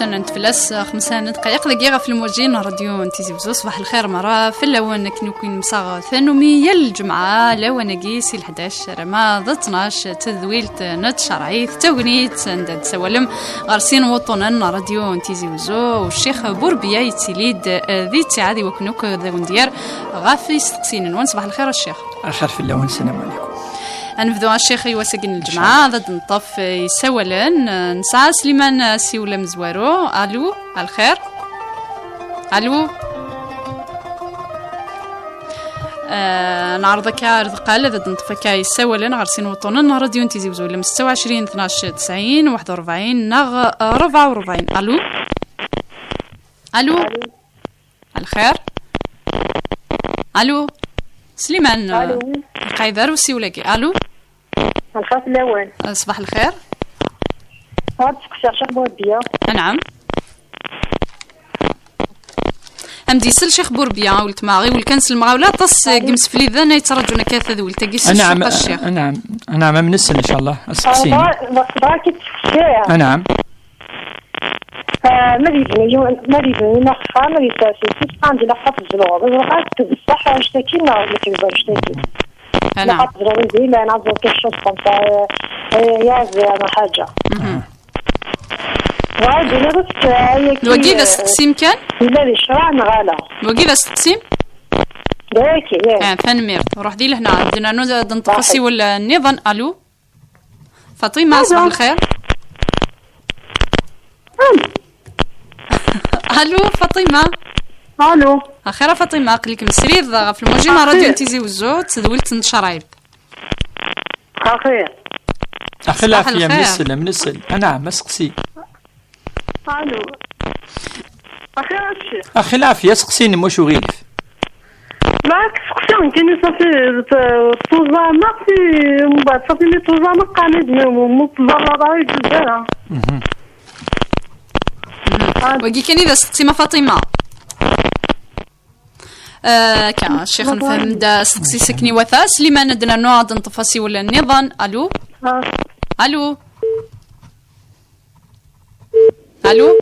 نتفلس 5 دقائق دقيقة في الموجين راديو نتيزي وزو. صباح الخير مرة في اللون كنوكين مساغ ثانومي الجمعة لون قيسي 11 رمضان 12 تذويلت نت شرعيث تونيت ندد سوالم غارسين وطنا راديو نتيزي وزو. والشيخ بوربيا يتسيليد ذي تعادي وكنوك ذا وندير غافي ستقسين نون. صباح الخير الشيخ. الخير في اللون. السلام عليكم. نبدو الشيخ يوسقن الجمعة ضد نطف يسولن نسعى سليمان سيولا مزوارو. الو الخير. الو نعرضك رزقال ضد نطفك يسولن غرسين وطننا راديو نتيزي وزول 26 12 90 41 نغ 44. الو الو الخير. الو سليمان قايدر وسيولاكي. الو الخير الاول. صباح الخير. هاد شيخ بوربيا. نعم امديسل شيخ بوربيا ولت ماغي والكنس المغاوله طس قمس فليذا يترجونا كاثذ ولت قيس نعم الشيخ. نعم من السن ان شاء الله اسقسين. نعم ما بيبني نخا ما بيساسي عندي لقطة الزلوغ بس بصح اشتكينا ولا كيبان اشتكي. نعم لقطة الزلوغ دي لا نعرض كيشوف كنت يا زي حاجة وعاد نبت الوقي ذا ستقسيم كان لا لي شرع نغالا الوقي ذا ستقسيم داكي فنميرت وروح دي لهنا عندنا نوزا نطفسي ولا النظام. الو فاطمة صباح الخير. الو فاطمة. الو اخيرا فاطمه قلك مسرير في الموجين راديو نتيزي وزو تذولت نشرايب. اخير اخي العافيه من السل. نعم اسقسي. الو اخير الشيخ. اخي العافيه اسقسيني واش غيلف معك سقسان كاين صافي توزا ما في من بعد صافي لي توزا ما قانيد مطلقه الجزيره. وقي كان اذا ستيما فاطمه كان الشيخ نفهم دا سقسي سكني وثا سليمان ندنا نوع نطفاسي ولا النظام. الو الو الو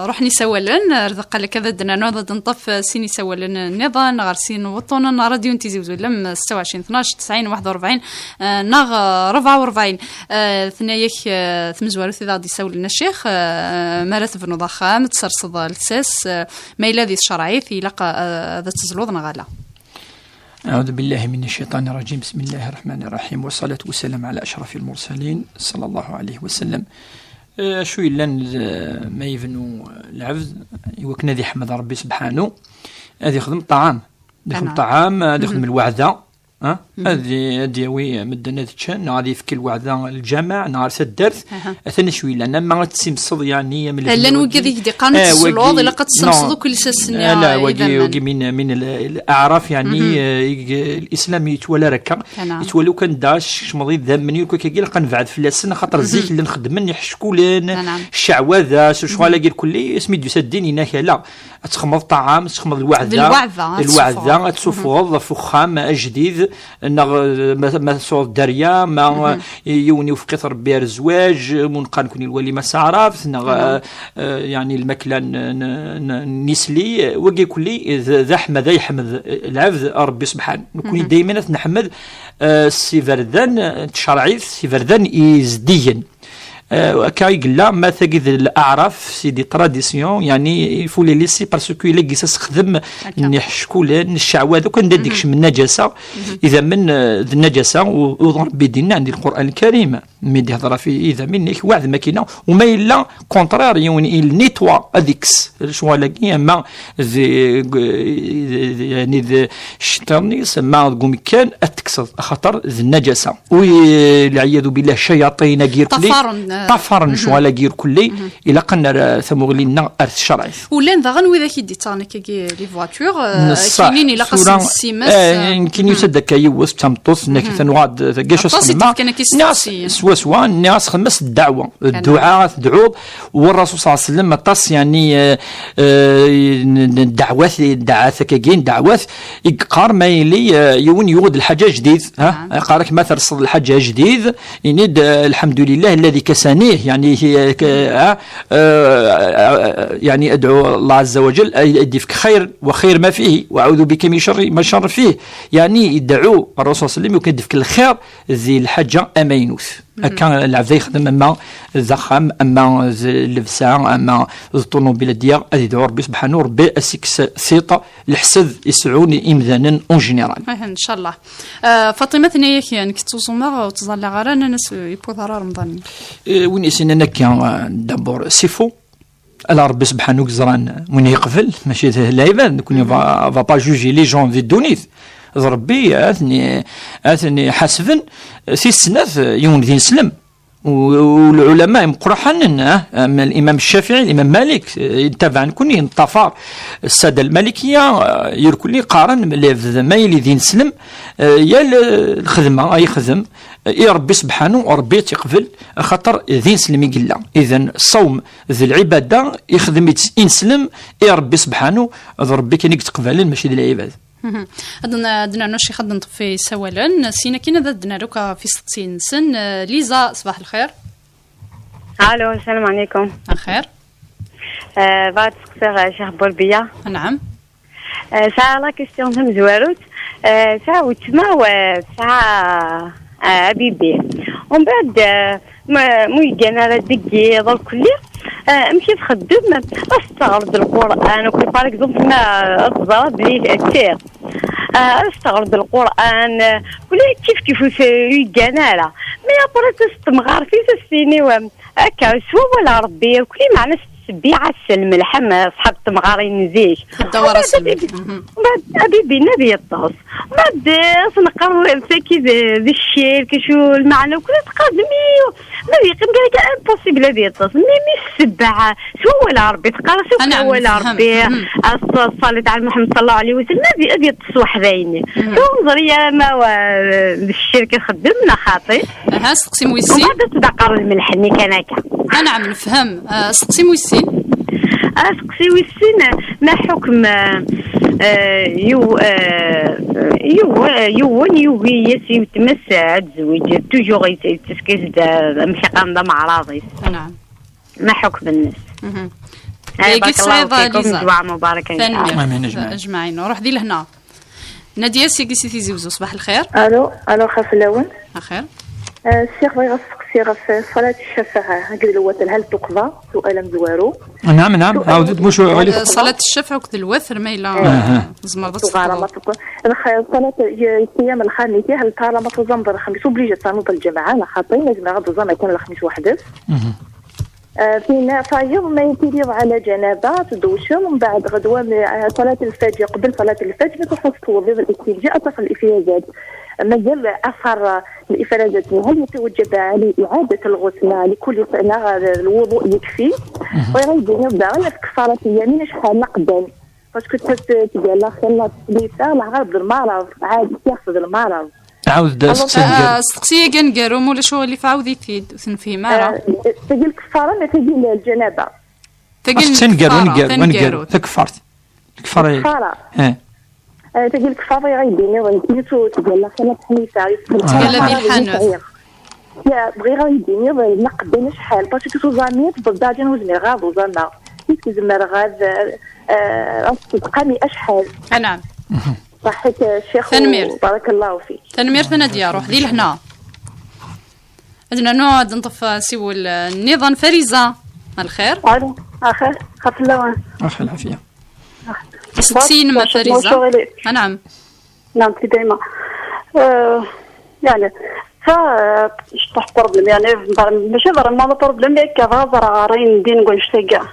روحني سولن رزق لك كذا دنا نوع نطف سيني سولن النظام غارسين وطنا راديو نتيزي وزلم 26 12 90 41 نغ 44 ثنايك ثمزوار في ذا يسولنا الشيخ مرات بن ضخام تسرصد الساس ما الذي شرعي في لقى ذا تزلوض نغالا. أعوذ بالله من الشيطان الرجيم. بسم الله الرحمن الرحيم والصلاة والسلام على أشرف المرسلين صلى الله عليه وسلم. شو لان ما يبنوا العبد يوكنا ذي حمد ربي سبحانه هذه يخدم الطعام هذا يخدم الوعدة هذه وي مدنا تشان غادي يفك الوعدة الجماع نهار الدرس اثني شوي لان ما تسمصد يعني من لا نوقي ذيك دي قانون الصلوض الا قد تسمصدوا كل ساس لا وقي من الاعراف يعني الاسلام يتولى ركا يتولوا كان داش شمضي ذمني كي قنفعد في السنه خاطر الزيت اللي نخدم يحشكولين الشعوذه شغل كاع الكل سميتو سدين هناك لا تخمض طعام تخمض الوعده تسفوض فخام جديد ما صوت الدريا ما يوني وفقيت ربي الزواج منقان كوني الوليمه سعرف يعني الماكله نسلي وكي كلي ذا حمد يحمد العبد ربي سبحانه نكوني دائما نحمد السي فردان تشرعي سي فردان يزديا كاي قلا ما تجد الاعراف سيدي تراديسيون يعني يفولي ليسي باسكو الا كيس تخدم نحشكولن الشعوذه وكان ديكش من النجاسه اذا من النجاسه وربي دينا عند القران الكريم ميدي هضره في اذا منك واحد ماكينه وما الا كونترير يعني النيتوا اديكس شغل ما يعني الشيطان ما قوم كان اتكسر خطر النجاسه والعياذ بالله الشياطين غير طفر ولا غير كلي الى قلنا ثمغلينا ارث شرعي ولين ذا غنوي ذاك يدي تاعنا كي لي فواتور كاينين الى قص السيماس يمكن يسد كيوس تمطوس انك تنواد كاش الصما ناس سوا الناس خمس الدعوه الدعاء تدعو والرسول صلى الله عليه وسلم طاس يعني الدعوات دعاث كاين دعوات يقار ما يلي يون يود الحاجه جديد قارك ما ترصد الحاجه جديد ينيد الحمد لله الذي كسانيه يعني يعني ادعو الله عز وجل يدي فيك خير وخير ما فيه واعوذ بك من شر ما شر فيه يعني يدعو الرسول صلى الله عليه وسلم يكون فيك الخير ذي الحاجه اما ينوث كان العبد يخدم اما الزخم اما اللبسه اما الطوموبيل ديال غادي يدعو ربي سبحانه ربي اسيكس سيطه الحسد يسعون امذانا اون جينيرال ان شاء الله. فاطمه ثنيه يعني كتوزوما وتظل غرانا ناس يبوث رمضان وين يسننا كان دابور سيفو على ربي سبحانه كزران من يقفل ماشي العباد نكون فا با جوجي لي جون في الدونيث ربي اثني حسبا سي السنات يوم ذي نسلم والعلماء مقرحن الامام الشافعي الامام مالك تبعا كون ينطفر الساده المالكيه يركل لي قارن ما يلي ذي نسلم يا الخدمه اي خدم يا ربي سبحانه وربي تقبل خاطر ذي نسلم يقلا اذا الصوم ذي العباده يخدم ينسلم يا ربي سبحانه ربي كان يتقبل ماشي ذي العباد. عندنا نوشي خد نطفي سوالا سينا كينا دنا لوكا في 60 سن ليزا صباح الخير. الو السلام عليكم. الخير. بعد سقسي شيخ بوربيه. نعم. ساعه لا كيستيون تم زواروت ساعه وتما وساعه حبيبي ومن بعد مو يجينا على دقي ضل كلي مشيت خدم استغرض القران وكي بارك زوم ما الضرب بلي التير استغرض القران كل كيف يجينا لا مي ابرا تستمغار في السيني هكا سوا ولا ربي وكل معنا بيع السلم اللحم صحاب تمغارين زيش الدوره السلميه بعد حبيبي نبي الطاس بعد نقرر ساكي ذي الشير كشو المعنى وكل تقدمي ما يقيم كاع امبوسيبل هذه الطاس مي السبعه سوا ولا ربي تقرا سوا ولا ربي الصلاه على محمد صلى الله عليه وسلم هذه الطاس وحدين انظر يا ما الشركه خدمنا خاطي ها استقسموا السين وبعد تدقر الملحني كان هكا نعم نفهم استقسموا السين اسقسيو السن ما حكم يوغي يسي تمس عاد زوج توجور يتسكز مشي قندا مع راضي. نعم. ما حكم الناس بارك الله فيكم دعاء مبارك اجمعين وروح دي لهنا ناديه سيكي سيتي زوزو صباح الخير. الو خاف اللون اخير الشيخ بغي غسقسي في صلاة الشفاعة هكذا الوتر هل تقضى سؤال مزوارو؟ نعم عاودت مش عليك صلاة الشفاعة وكذا الوتر ما إلا زمرضت صلاة الصيام الخامس هل ترى ما تزمر الخميس وبليجة تنوض الجماعة لا خاطين لازم غادو زعما كان الخميس وحدث فينا فايض ما يتيريض على جنابة تدوشم ومن بعد غدوة صلاة الفجر قبل صلاة الفجر ما تخص توضيض الاستنجاء أطلق الإفرازات مازال أثر الإفرازات هل يتوجب عليه إعادة الغسل لكل سنة الوضوء يكفي ويغيب يبدأ غير في كفارة اليمين شحال نقدم باسكو تقال لا خلاص ليسا لا غرض المرض عاد ياخذ المرض عاود استقسيه كان قالوا ولا شو اللي فعاودي تنفهم راه تقول كفاره ما تقول الجنابه تنقر تكفرت كفاره تقول كفاره غيبيني ونيتو تقول لا خلاص حنيسه تقول لي الحانوت يا بغي غيبيني نقدم شحال باسكو توزاميت بالداجن وزمي غاضو زعما كيف زمر غاد تقامي اشحال. نعم صحيت الشيخ بارك الله فيك. تنمير ثنادية روح دي لهنا عندنا نوع نطف سيو النظام فريزة الخير. اخير خف اللون اخي العافية سين ما فريزة. نعم في دايما يعني شطح بروبلم يعني ماشي ضر ما بروبلم ياك غازر غارين دين نقول شتاقع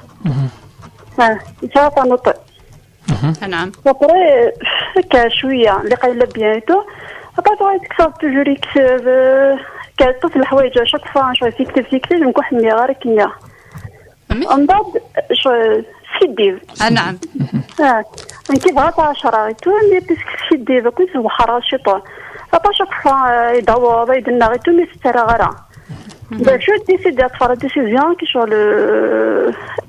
شاطا نطق. نعم وقري هكا شويه اللي قايله بيانتو بعد غير تكسب توجور يكسب كطفل الحوايج شاك فوا شوي فيكتيف نكون حمي غير كنيا من بعد شو سيديف نعم انت بغات 10 تو مي بيسك سيديف كنت بحر الشيطان فطا شاك فوا يدور يدنا غير تو مي سترا غير داك شو ديسيدي تفرا ديسيزيون كي شغل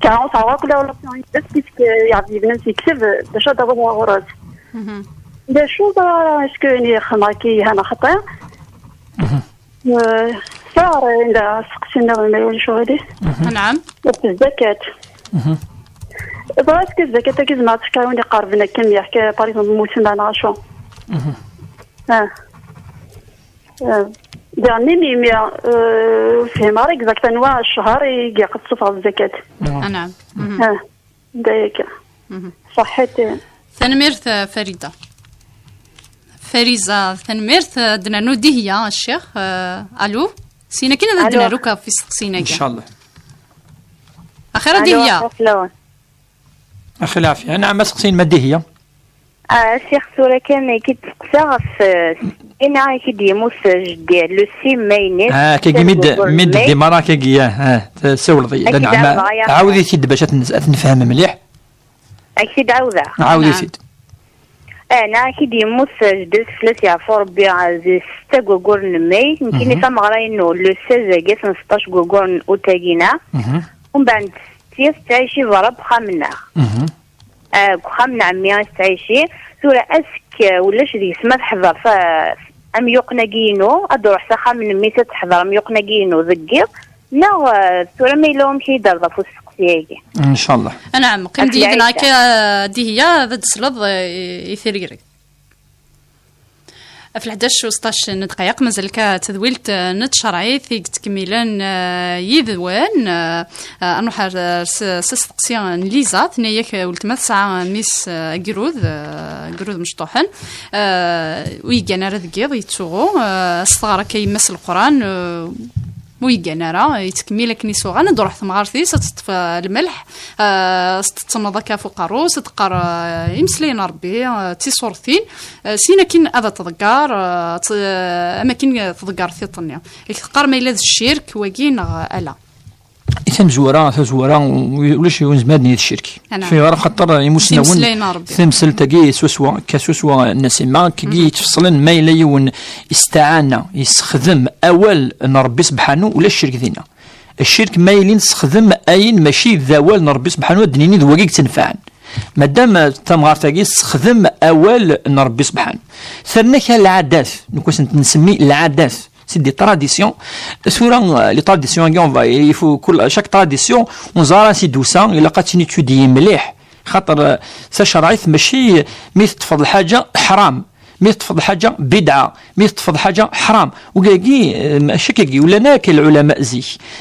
كان صعب ولا بس بيسك يعطي بنفسي يكتب باش دابا هو غراز داك شو اسكو اني خماكي هنا خطير صار عند سقسينا ولا شو هادي نعم الزكاة بغيت الزكاة كي زعما تكاوني قاربنا كم يحكي باريزون موسم انا شو يعني مي فهم راه اكزاكتومون واحد الشهر يقص صفر الزكاة نعم دايك صحيت ثنميرث فريدة فريزة ثنميرث دنا دي هي الشيخ الو سينا كنا دنا روكا في سقسينا ان شاء الله اخيرا دي هي اخي العافيه انا عم سقسين ما دي هي الشيخ سورة كان كيتسا في انا كيدي موسج ديال لو سيم ماينيت كي ميد دي مراكا كيا سول ضي نعم عاودي سيد باش نفهم مليح اكيد عاودي سيد انا كيدي موسج ديال فلاس يعفو ربي عزيز 6 غوغورن ماي يمكن فهم غراينو لو 16 كاس 16 غوغورن اوتاغينا ومن بعد تيس تعيشي ضرب خامنا خامنا عمي تعيشي سورة اسك ولا شي اسمها تحضر ف ام يقناقينو ادو حتى خامن ميسا تحضر ام يقناقينو ذكير لا سورة ما يلوم شي دار في السقسياكي ان شاء الله نعم قيم ديالنا دي هي ذات سلط يثيريري في 11 و 16 دقائق مازال تذويلت نت شرعي في تكميلا يذوان نروح سقسيان ليزا ثنياك ولتمات ساعه ميس قرود مشطوحن ويجانا رذقيض يتسوغو الصغار كيمس القران ويجانا راه يتكمل كنيسو غانا دروح ثمغارتي ستطفى الملح ستتصنض كافو قاروس تقر يمسلين ربي تيصورتين سينا كين هذا تذكر اماكن تذكر في طنيا يتقر ما الى الشرك وكين الا ثم زوره ولا شي زمادني الشرك في راه خاطر يمسنون ثمسل تاكي سوسوا كسوسوا النسيمه كي تفصلن ما الا يون استعانه يستخدم اول ربي سبحانه ولا الشرك دينا الشرك ما يلين تستخدم اين ماشي ذوال ربي سبحانه دنيني ذوقيك تنفعن مادام تمغار تاكي تستخدم اول ربي سبحانه ثانك العادات نسمي العادات c'est des traditions sur les traditions il faut chaque tradition on زارا سي دوسا الا قاتني تودي مليح خاطر شرعيت ماشي مي تفضل حاجه حرام مي تفضل حاجه بدعه مي تفضل حاجه حرام وكاكي ماشي كاكي ولا ناك العلماء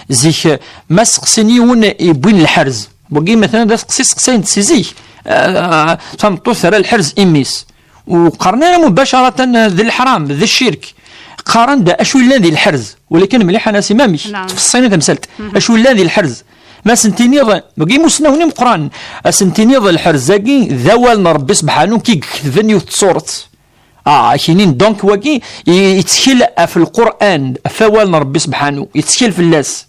زيك ما سقسني ون يبين الحرز وكي مثلا دا سقسين تسيزي تنطو ثرى الحرز اميس وقرنا مباشره ذي الحرام ذي الشرك قارن دا اشو الذي الحرز ولكن مليح انا سمامي تفصيني تمثلت اشو الذي الحرز ما سنتيني بقي مسنوني مقران سنتيني الحرز كي ذوال ربي سبحانه كي كذبني وتصورت كاينين دونك واكي يتسكيل في القران فوال ربي سبحانه يتسكيل في اللاس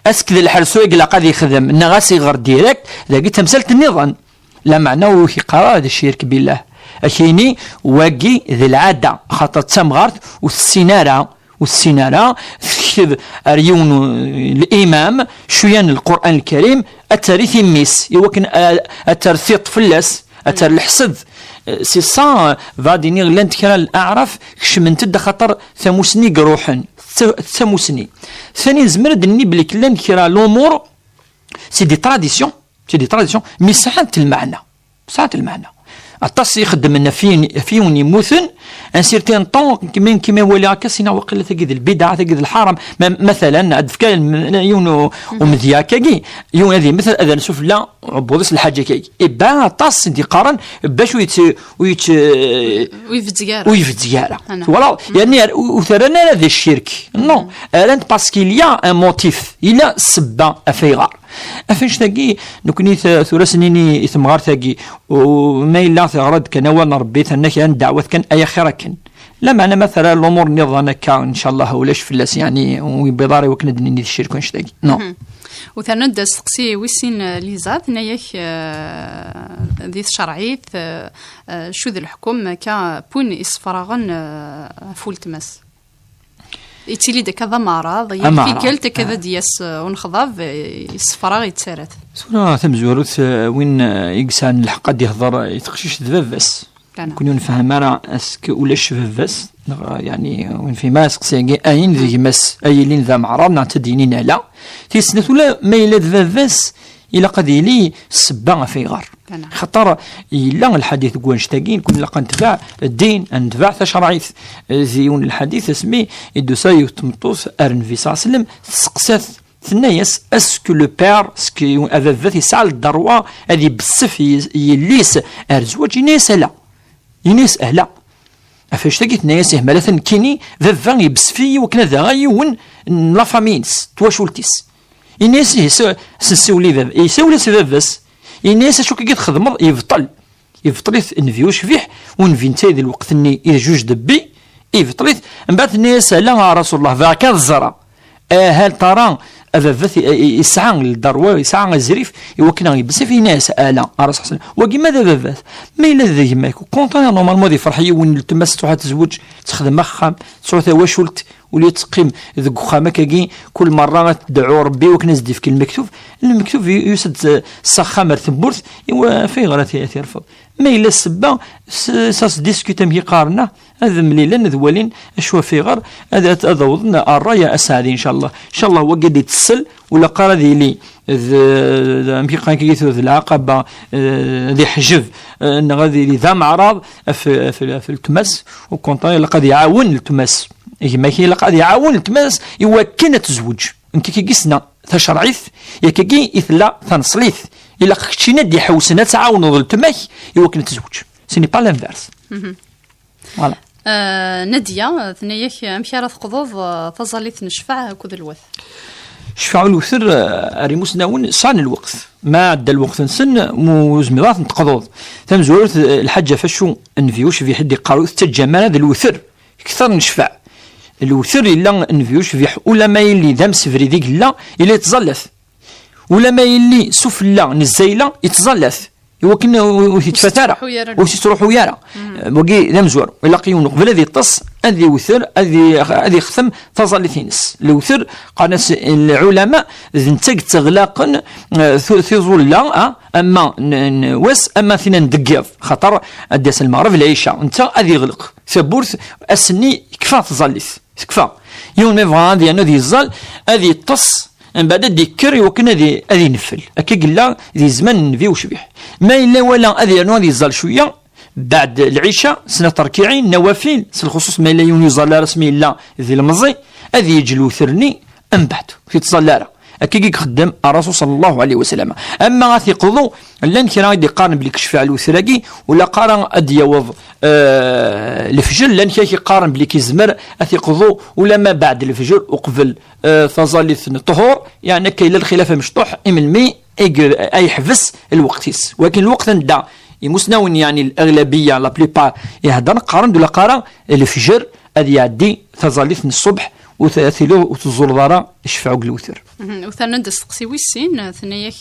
اسك ذا الحرز يقلا قاعد يخدم ان غاسي غير ديريكت لاقي تمثلت النظام لا معناه يقرا هذا الشرك بالله أكيني واقي ذي العادة خاطر تمغارت والسينارة تكتب ريون الإمام شويان القرآن الكريم التاريخ ميس يوكن الترثيط فلاس أتر الحسد سي سا فاديني غلانت كرا الأعرف كشمنت دا خاطر ثموسني قروحن ثموسني ثاني زمرد الني بلي كلان كرا الأمور سي دي تراديسيون مي ساعات المعنى الطاس يخدم لنا فين يموثن ان سيرتين طون كيما ولي هكا سينا وقيله تاكيد البدعه تاكيد الحرام مثلا ادفكا يون ومذياكا يون هذه مثل اذا نشوف لا بودس الحاجه كي با طاس دي قارن باش ويفتزيارا فوالا يعني وثرنا هذا الشرك نو رانت باسكيل يا ان موتيف الى سبا افيغار افاش تاكي نكوني ثورسنيني ثمغار تاكي وما الا ثغرد كنوال ربي ثنا كان دعوه كان اي خير كان لا معنى مثلا الامور نظام هكا ان شاء الله ولاش فلاس يعني وبضاري وكنا دني الشركه نشتاقي نو وثنا دا سقسي ويسين ليزات نياك ذي شرعيت شو ذي الحكم كا بون اسفراغن فول تمس يتيلي دا كذا معرض في كلتا كذا دياس ونخضاف اسفراغ يتسارت سورة تمزوروث وين يقسان الحق قد يهضر يتخشيش ذبابس كون نفهم انا اسك ولاش فبس يعني وين في ماس قسي اين ذي مس ايلين ذا معرض نعتدينين لا تيسنت ولا ما الا ذبابس الى قد لي السبا في غار خطر الا الحديث كونشتاقين كون لا نتبع الدين نتبع تشرعيث زيون الحديث اسمي ادوساي تمطوس ارنفي صلى الله عليه وسلم سقسات ثنايس اسكو لو بير سكو افافات يسعى الدروه هذه بصف يليس ارزواج يناس لا يناس لا افاش تاكيت ناس مالا كيني فافان يبسفي وكنا ذا غيون لا فامينس تواشولتيس يناس سنسولي فاف يسولي سفافس يناس شو كي تخدم يبطل نفيوش فيح ونفينتي ذي الوقت اني الى جوج دبي يبطل من بعد الناس لا رسول الله فاكا الزرع هل ترى أفافث يسعى الدروة يسعى الزريف يوكنا يبسي في ناس آلا أرس حسن وكي ماذا أفافث ما إلا ذي ما يكون كونطانا نورمالمون ذي فرحية وين التمس تروح تزوج تخدم مخام تروح واشولت ولي تقيم ذوك خامك كي كل مرة تدعو ربي وكنا زدي في المكتوب يسد السخامة ثبورث في غلط يرفض ما إلا السبا ساس ديسكوتا مي قارنا هذا مليلا ذوالين اشوا في غر هذا وضنا الرايه اسعد ان شاء الله هو قد يتسل ولا قرا ذي لي مكي قان كيثو العقبه ذي حجب ان غادي ذا معراض في التماس وكونطا قد يعاون التماس ما كي قد يعاون التماس يوكن تزوج انت كي قسنا تشرعيث يا كي يثلا تنصليث الا كنتينا دي حوسنا تعاونوا التماك يوكن تزوج سيني با لانفيرس فوالا نادية ثنياك امشي راه تقضض تظليت نشفع كذا الوث شفعوا الوثر ريموس ناون صان الوقت ما عدا الوقت نسن مزمرات نتقضض ثم زورت الحاجة فشو انفيوش في حد قارو تجمال هذا الوثر كثر نشفع الوثر الا انفيوش في ولا ما يلي ذم سفري ذيك لا الا يتزلث ولا ما يلي سفلا نزيله يتزلث يوكن ويتفترى ويتروحوا يارا وكي ذا مزور الا قيون قبل هذه الطص هذه وثر هذه خثم تظل ثينس الوثر قال العلماء نتاك تغلاقا ثظل لا اما نواس اما ثينا ندقيض خاطر اداس المغرب العيشه انت هذه غلق ثبورث اسني كفا تظلث كفا يوم ما هذه انه ذي الظل هذه الطص من بعد ديكر وكنا هذه نفل هكا قلنا ذي زمان في وشبيح ما الا ولا هذه انو هذه الظل شويه بعد العشاء سنه تركيعين نوافل الخصوص ما الا يظل رسمي لا ذي المزي هذه يجلو ثرني من بعد في تصلى هكا يخدم الرسول صلى الله عليه وسلم اما غادي يقضوا لان كي غادي يقارن بلي كشف على الوثراكي ولا قارن ادي يوض الفجر لان كي يقارن بلي كيزمر يقضوا ولا ما بعد الفجر وقبل فظلت الطهور يعني كاين الخلافه مشطوح املمي اي حفظ الوقتيس ولكن الوقت ندا يمسناون يعني الاغلبيه لا بليبار يهضر قارن ولا قارن الفجر ادي يعدي فظلت الصبح وثلاثيلو وتزور يشفعوا بالوتر وثنا ندسقسي ويسين ثنياك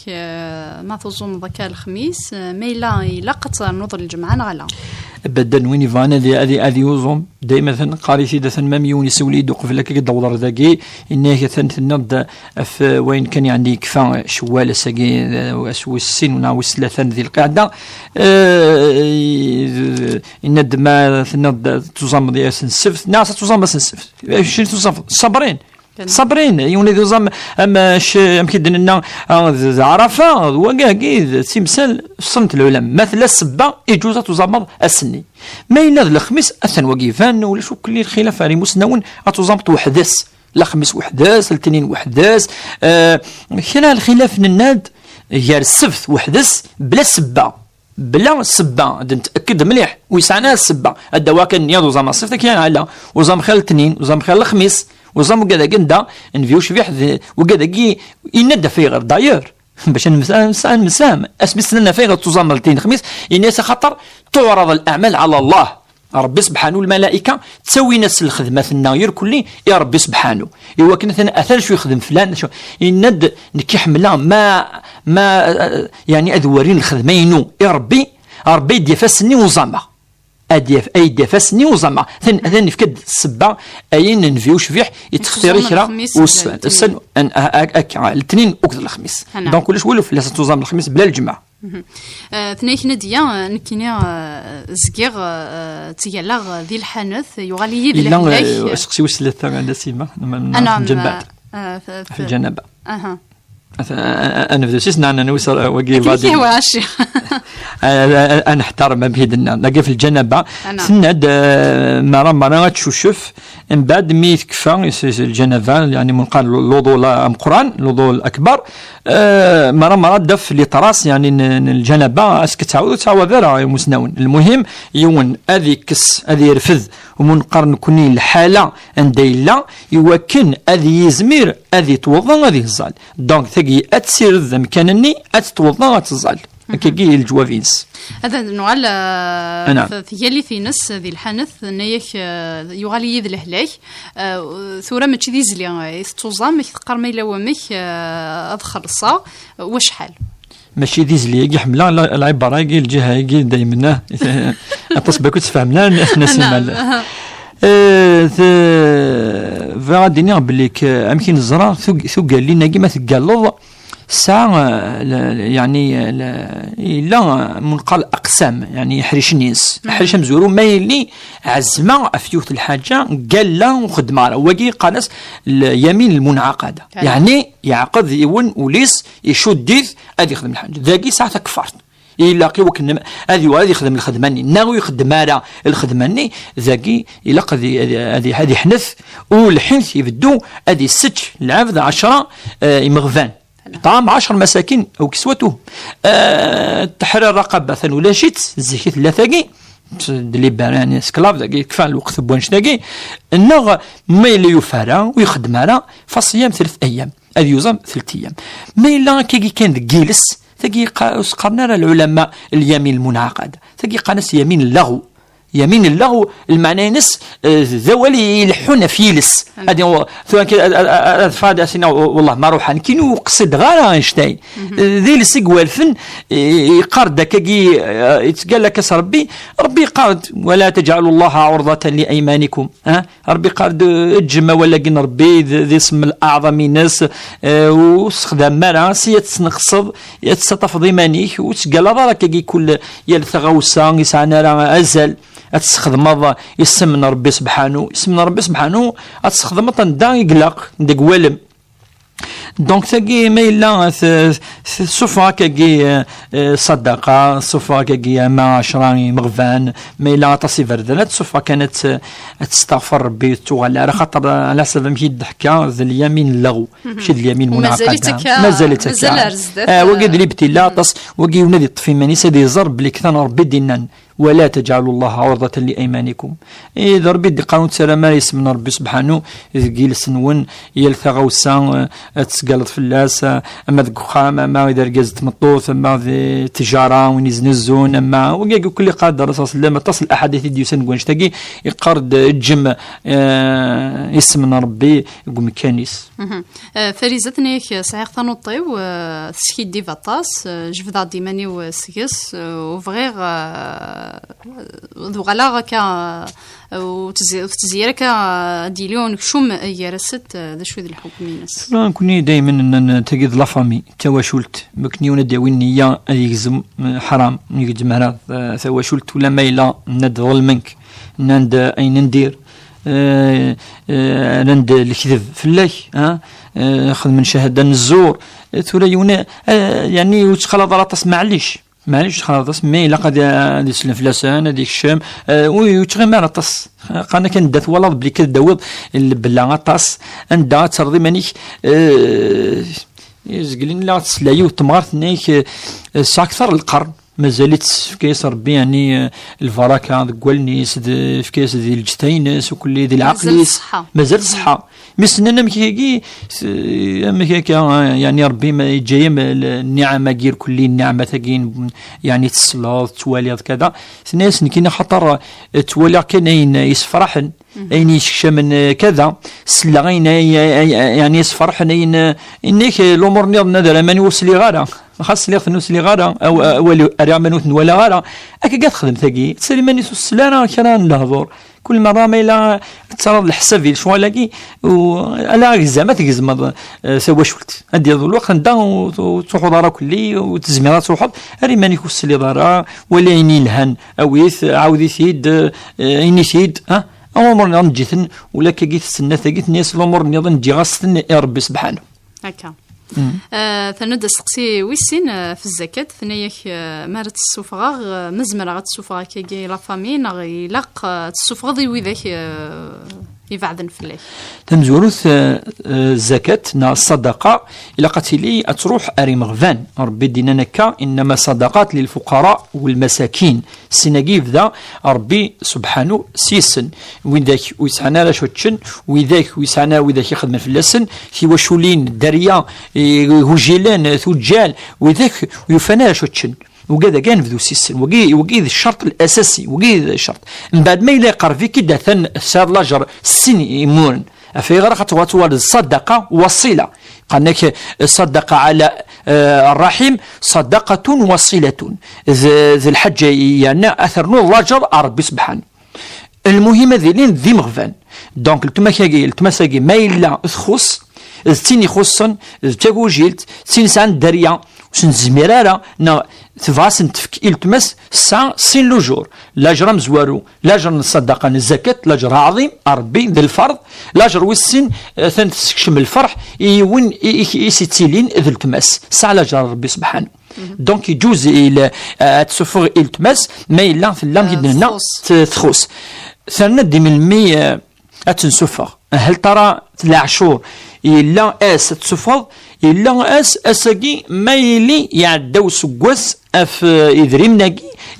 ما تظن ذكاء الخميس ما إلا قط نوض الجمعة نغلا بدل وين فانا هذه يوزوم دائما قاري سيده ثن ميون يسولي دوق في لك دور ذاكي انه ثن في وين كان يعني كفا شوال ساقي واسو السن وناوس ثلاثه ذي القعده ان ما ثن تزام ديال السفت ناس تزام بس السفت شنو تزام صابرين يوني زعما اما كيدن لنا عرفه وكاكيد تمثال صنت العلماء مثل السبه يجوز تزامر السني ما الا الخميس اثن وقيفان ولا شو كل الخلاف راه مسنون اتزامط وحداث لا خميس وحداث الاثنين وحداث كاين الخلاف الناد هي السبت وحداث بلا سبه نتاكد مليح ويسعنا السبه الدواء كان نياض زعما الصيف كاين على وزام خال الاثنين وزام خال الخميس وزام كذا كندا نفيوش فيه وكذا كي ينادى في غير داير باش نسام اسمي سننا في غير تزام الاثنين الخميس الناس خاطر تعرض الاعمال على الله ربي سبحانه الملائكه تسوي ناس الخدمه ثنا كلي يا ربي سبحانه ايوا كنا اثر شو يخدم فلان شو يند نكي حمله ما يعني اذورين الخدمينو يا ربي ديفاسني وزعما اي ديفاسني وزعما ثاني فكد السبه اين نفيو شفيح يتختاري كرا والسن الاثنين وكذا الخميس دونك كلش ولو في توزام الخميس بلا الجمعه ثنايك نديا نكينا زكير تيالا ذي الحانث يغالي يد لا سقسي وسلت عند سيما انا في الجنابه انا في سيسنا انا نوصل وقي بعد انا احترم بيدنا نلقى في الجنابه سند مرة تشوف من بعد مي تكفى الجنابه يعني منقال الوضوء القران الوضوء الاكبر مرة دف لي طراس يعني الجنابه اسك تعاود راه مسنون المهم يون هذه كس هذه يرفذ ومنقرن كوني الحاله انديلا يوكن هذه يزمير هذه توضا هذه الزال دونك ثقي اتسير الذم كانني اتوضا اتزال كي الجوافينس هذا نوع ثيالي في نس ذي الحانث نيك يغالي يذ الهلاك ثورة ماشي ذي زليا توزام تقر ما يلا ومك ادخل الصا وشحال ماشي ذي زليا يحملها العباره يجي الجهه يجي دائما اتصل بك تفهمنا نسمع فغادي بليك امكن الزرار ثو قال لنا كيما تقالض الساعه يعني لا منقال اقسام يعني حريش الناس حريش مزورو ما يلي عزمه افيوت الحاجه قال لا وخدمه وكي قالس اليمين المنعقده يعني يعقد يون وليس يشد هذه يخدم الحاجه ذاكي ساعه كفرت يلاقي وكن هذه يخدم الخدماني ناوي يخدم على الخدماني ذاكي يلاقي هذه حنث والحنث يبدو هذه الست العبد 10 مغفان طعام 10 مساكين او كسوته تحرير رقبه ولا شيت زيكي ثلاثه اللي يعني سكلاف ذاكي كفى الوقت بوانش ذاكي النغ ما اللي يفارا ويخدم على فصيام 3 ايام هذه يوزم 3 ايام ما الا كي كان جيلس ثقي قرنا العلماء اليمين المنعقد ثقي قناس يمين اللغو يمين اللغو المعنى نس ذولي يلحون فيلس هذه سواء فاد سينا والله ما روحان كينو قصد غير اينشتاين ذي السقوال فن يقرد كي يتقال لك ربي قرد ولا تجعلوا الله عرضة لايمانكم ربي قرد الجمة ولا قن ربي ذي اسم الاعظم الناس واستخدام مرا سيتنقصد يتستفض ايمانيك وتقال راك كي كل يلثغوسا يسعنا راه ازل أتستخدم يسمن ربي سبحانه أتستخدم دا يقلق دا قوالم دونك تاكي ما إلا سوفا كاكي صدقة سوفا كاكي ما 10 مغفان ما إلا تصي فردانات سوفا كانت تستغفر ربي توغال على خاطر على حسب مشي الضحكة ذا اليمين اللغو ماشي اليمين منعقدة مازالت وقد لبتي لا تص وقي ونادي طفي ماني سادي زرب لي كثان ربي دينان ولا تجعلوا الله عرضة لأيمانكم إذا ربي دي قانون سلامة يسمنا ربي سبحانه يقيل سنون يلثغوا السان تسقلط في اللاس أما ذكخام أما إذا رقزت مطوث أما ذي تجارة ونزنزون أما وقاقوا كل قادر رسول الله لما تصل أحاديث ديو سنقوانش تاقي يقرد الجم يسمنا ربي يقوم كانيس فريزتني صحيح تنوطي وسكيد دي فاطاس جفدا ديماني وسكيس وفغير ذو غلا كا وتزيرك ديليون شوم يرست ذا شوي الحكومينس كوني دائما تجد لافامي تواشلت مكنيون داوين نية يجزم حرام يجزم هذا تواشلت ولا مايلا ند ظلمك نند اين ندير نند الكذب في الله خذ من شهادة الزور ثوريونا يعني وتخلط راه تسمع معليش خلاص مي لا قد يسلم فلاسان هذيك الشام ويتغي ما طاس قانا كان دات ولا بلي كداوض بلا طاس عندها ترضي مانيك يزقلين لا تسلايو تمغرت نيك اكثر القرن مازالت في كيس ربي يعني الفراكه قولنيس في كيس ديال الجتينس وكل ديال العقليس مازال الصحه مسننا مكيكي يعني ربي ما جاي النعمه غير كل النعمه تاكين يعني تصلات تواليض كذا ناس كاين خطر توالي كاين يسفرحن اين يشكش من كذا سلا غين يعني يسفرحن انك الامور نظر ماني وصلي غاره خاص لي خنوس لي غاره او اريا منوت ولا غاره اكا تخدم ثقي سليماني السلانه كان لهضور كل مره ما الا تصرف الحساب شو لاكي ولا زعما تجزم سوا شفت هادي الوقت ندا وتروحوا دارا كلي وتزميرات تروحوا ري ماني كوس لي دارا ولا يني الهن اويث عاودي ثيد اني ثيد ها امور نجيتن ولا كي تستنى ثقيت ناس الامور نظن نجي غاستنى ربي سبحانه هكا ثنود سقسي ويسين في الزكاة ثنيك مارت السفغاغ مزمرة غتسفغا كي لا فامي نغي لاق تسفغضي وذاك يفعدن في الليل تمزوروث الزكاة نا الصدقة إلا قتلي أتروح أري مغفان ربي دينا نكا إنما صدقات للفقراء والمساكين سنجيف ذا ربي سبحانه سيسن وذاك ويسعنا لا شوتشن وذاك ويسعنا وذاك يخدم في اللسن في وشولين دريا هجيلان ثجال وذاك ويفنا لا شوتشن وكذا كان في ذو السيستم وقي الشرط الاساسي وقي الشرط من بعد ما يلاقي في كده ثن سار لاجر السن يمون في غير خطوات الصدقه وصيله قالك الصدقه على الرحم صدقه وصيله ذي الحجه يعني اثر نور لاجر ربي سبحانه المهم ذيلين ذي مغفان دونك التمساقي ما الا تخص تيني خصن تاكو جيلت تين سان دريا سن زميرارا نا تفاسن تفك التمس سا سين لوجور لاجر مزوارو لاجر الصدقه الزكاه لاجر عظيم ربي ذي الفرض لاجر والسن ثان تسكشم الفرح وين يسيتيلين ذي التمس سا لاجر ربي سبحانه دونك يجوز الى تسفر التمس ما الا في اللام كيدنا تخص ثنا دي من المي اتنسفر هل ترى العشور إلا أس تسفض إلا أساقي ما يلي يعدو سقوس أف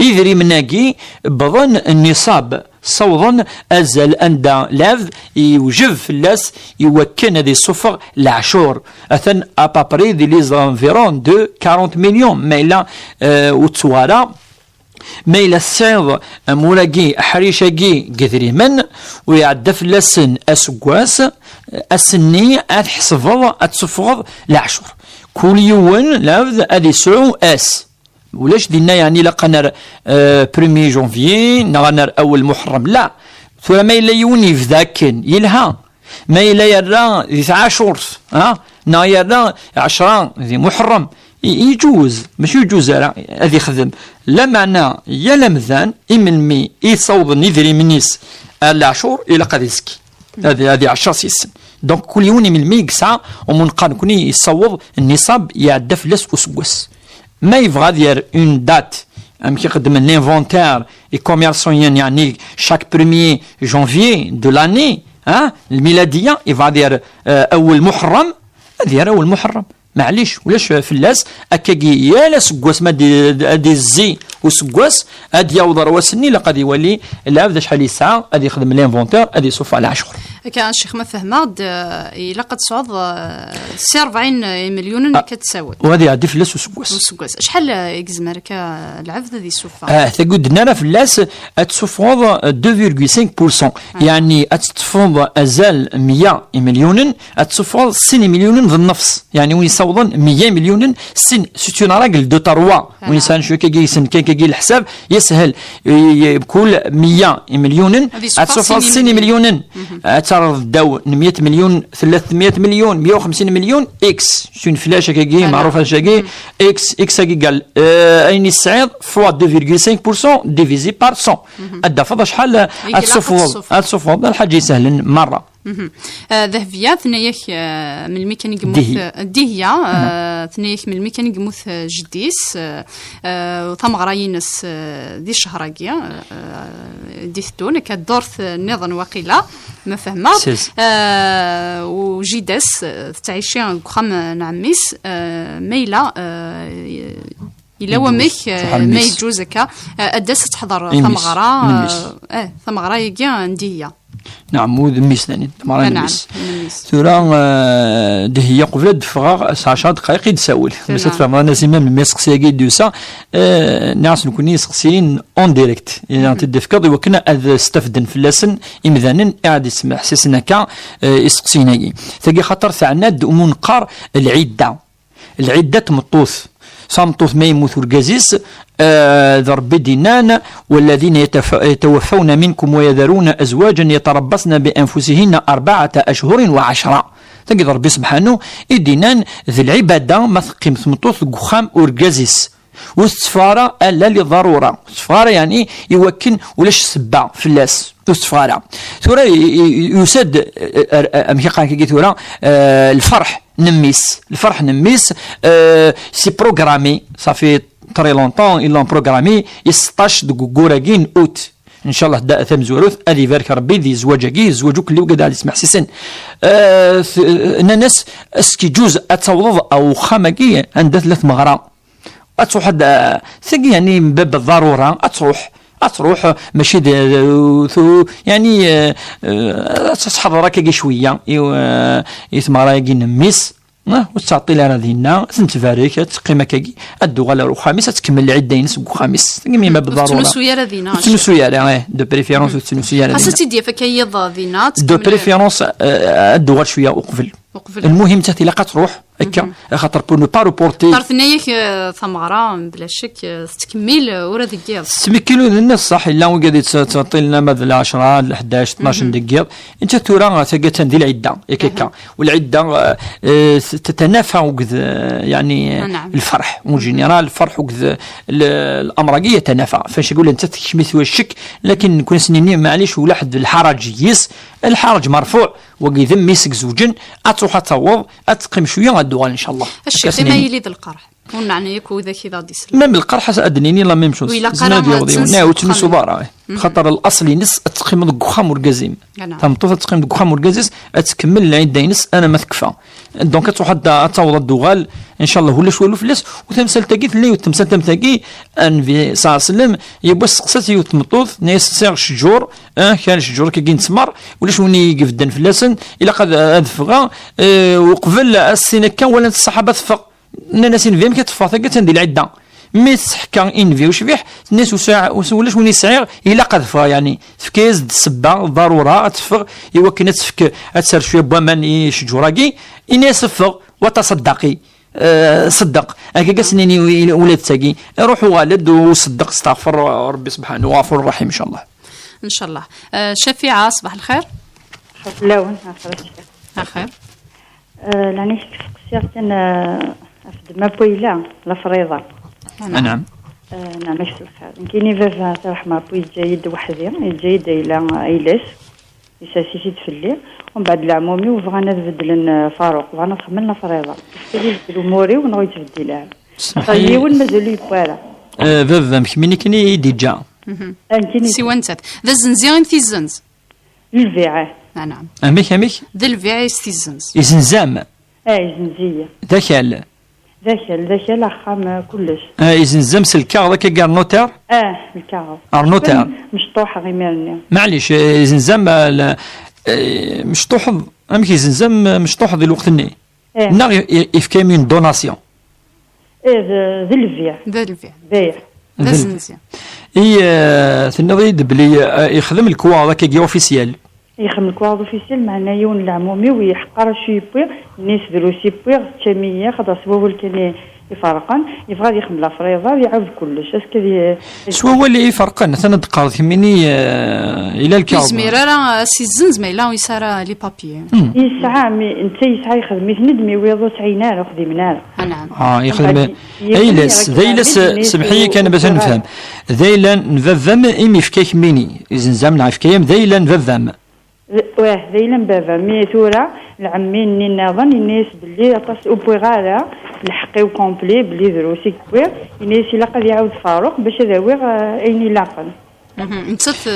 إذري مناقي بظن النصاب صوضا أزل أندا لاف يوجب في اللاس يوكن هذه الصفر العشور أثن أبابري دي ليزانفيرون دو 40 مليون ما إلا وتسوارا ما إلا السعيد مولاقي حريشاقي قذري من ويعدى في اللسن أسقواس السني أتحسفض أتسفض العشر كل يوم لابد أدي سعو أس ولاش دينا يعني لقنا بريمي جونفي نغنر أول محرم لا ثم ما إلا يوني في ذاكن يلها ما إلا يرى ذي عشر نا يرى 10 ذي محرم يجوز ماشي يجوز هذه خدم لا معنى يا لمذان إمن يصوب نذري منيس العشور إلى قد يسكي هذه 10 سيسن دونك كل يوم من الميك ساعة ومنقان كوني يصوب النصاب يعدى في لاس وسوس ما يبغى دير اون دات ام كيخدم الانفونتير اي كوميرسيون يعني شاك بروميي جونفيي دو لاني الميلادية يبغى دير أول محرم دير أول محرم معليش ولاش في اللاس اكاكي يا لا سكواس ما دي الزي وسكواس ادي يوضر وسني لقد يولي لا بدا شحال يسعى ادي يخدم لينفونتور ادي يصوف على 10 كان الشيخ ما فهماد الا قد صعد 40 مليون كتساوي وهذه عادي في اللاس وسكواس شحال يكزم لك العفده دي السوفه ثقدنا في اللاس اتسوفوض 2.5% يعني اتفوض ازال 100 مليون اتسوفوض 6 مليون في النفس يعني وين صوضا 100 مليون سن سيتون راجل دو تروا وين سان شو كي سن كي الحساب يسهل بكل 100 مليون اتسوفوض 6 مليون تعرض داو 100 مليون 300 مليون 150 مليون اكس شون فلاش كي معروفه شاكي اكس قال اين السعيد فوا 2.5% ديفيزي بار 100 ادا فضا شحال اتسوفوض الحاجه يسهل مره ذهبية ثنيك من الميكانيك موث دهية ثنيك من الميكانيك موث جديس وثم غراينس دي شهراقية ديثتون كدورث نظن وقيلة ما فهمت وجيدس تعيشين خم نعميس ميلة الا ومك ما يجوز هكا اداس تحضر ثمغره ثمغره يجي عندي هي نعم وذميس ثاني مرة نميس ثورا دهية قبل الدفغة 10 دقائق يتساول باش تفهم انا زعما ملي سقسي دوسا ناس نكوني سقسيين اون ديريكت يعني تدفكر وكنا استفدن في اللسن امذانا قاعد يسمع حسسنا كا يسقسيناكي ثقي خاطر ثعناد ومنقار العدة تمطوث صامطوث ما يموت القزيز ضرب دينان والذين يتوفون منكم ويذرون أزواجا يتربصن بأنفسهن 4 أشهر و10 تلقى ربي سبحانه دينان ذي العبادة ما ثقيم ثمطوث قخام ورقزيز والسفارة ألا لضرورة السفارة يعني يوكن ولاش سبع في اللاس السفارة ثورة يسد أمكي قال كي ثورة الفرح نميس سي بروغرامي صافي تري لونطون إلا بروغرامي 16 دقوراكين أوت ان شاء الله دا ثم زوروث ادي بارك ربي ذي زواجك اللي وقد على يسمع سيسن الناس اسكي جوز اتصوض او خامكي عند 3 مغرى اتروح ثقي يعني من باب الضروره تروح ماشي يعني تحضر هكا شويه يثمر كي نميس وتعطي لنا دينا تنتفارك تقيمه كي الدو غالا الخامس تكمل العده ينس خامس ما بالضروره تنسويا دينا تنسويا دو بريفيرونس تنسويا دينا خاصة تدي فكيض دينات دو بريفيرونس الدو غير شويه وقفل المهم انت تلاقى تروح هكا خاطر بو نو با روبورتي طرت نياك ثمره بلا شك تكمل ورا دقيق تمكنوا الناس صح الا وقاعد تعطي لنا مثلا 10 ل 11 12 دقيقه انت تورا تلقى ديال العده هكا والعده تتنافى وكذ يعني الفرح مو جينيرال الفرح وكذ الامراضيه تنافى فاش يقول انت تشميت وشك لكن نكون سنيني معليش ولا حد الحرج يس الحرج مرفوع وكذا ميسك زوجن اتروح تعوض اتقيم شويه غدوغال ان شاء الله الشيء ما يليد القرح ونعني يكو ذا كذا ديس ما بالقرح ادنيني لا ميم شوز ناو تنسو بارا خاطر الاصل ينس تقيم القخام والقزيم تمطوف تقيم القخام والقزيز تكمل العده ينس انا ما تكفى دونك تروح تعوض الدوغال ان شاء الله ولا شويه فلس وتمثل تاكيت اللي وتمثل تمتاكي النبي صلى الله عليه وسلم يبغى سقسات يتمطوف ناس سير شجور كان شجور كي نتسمر ولا شوني يقفدن فلاسن الا قد ادفغا وقبل السنه كان ولا الصحابه تفق الناس فيهم كتفا ثقه تندير العده مي تحكى انفي وشبيح الناس ولا شوني صغير الا قد فا يعني فكاز السبه ضروره تفق يوكن تفك تسر شويه بومان شجوراكي الناس تفق وتصدقي صدق هكا سنيني ولاد تاكي روحوا والد وصدق استغفر ربي سبحانه غفور رحيم ان شاء الله ان شاء الله. شفيعه صباح الخير. لون خير لاني شخصيا افد ما بويلا لا فريضه نعم نعم ماشي الخير كاينين فاف صراحه ما بوي جيد وحدي جيد الى ايلاس يساسيسيت في الليل ومن بعد العمومي وبغينا نبدل فاروق بغينا نخملنا فريضه كاين الاموري ونغي تبدي لها طيب والمازال يبارا فاف مكمني كني ديجا سيوانتات ذا الزنزيان في الزنز الفيعه نعم اميك ذا الفيعه الزنز يزنزام زنزيه ذاك الاخام كلش يزنزام سلكا ذاك كاع نوتير الكاغ نوتير مشطوحه غير معليش يزنزام مشطوح امك يزنزام مشطوح ذي الوقت ني ناغ يفكا من دوناسيون ذا الفيع بيع ذا الزنزيه ثني بلي يخدم الكوا ذاك كي اوفيسيال يخدم الكوا اوفيسيال مع نايون العمومي ويحقر شي بويغ الناس دروسي بويغ تاميه خاطر سبب كان يفرقن يبغى يخدم لا فريضه يعاود كلش اسكو شو هو اللي يفرقن انا دقار ثمني الى الكاو زميره راه سي الزنز ما لا يسرى لي بابي يسعى انت يسعى يخدم ندمي ويضو تعينا خدمنا نعم يخدم ايلس ذيلس سمحيه كان باش نفهم ذيلا نفهم امي فكاك ميني زنزام نعرف كيام ذيلا نفهم ذيلا بابا مي ثورة العمين ني نظن الناس باللي طاس اوبوغالا الحقي وكومبلي بلي دروسي كوير الناس الا قد يعاود فاروق باش داوي ايني لاقن نتصت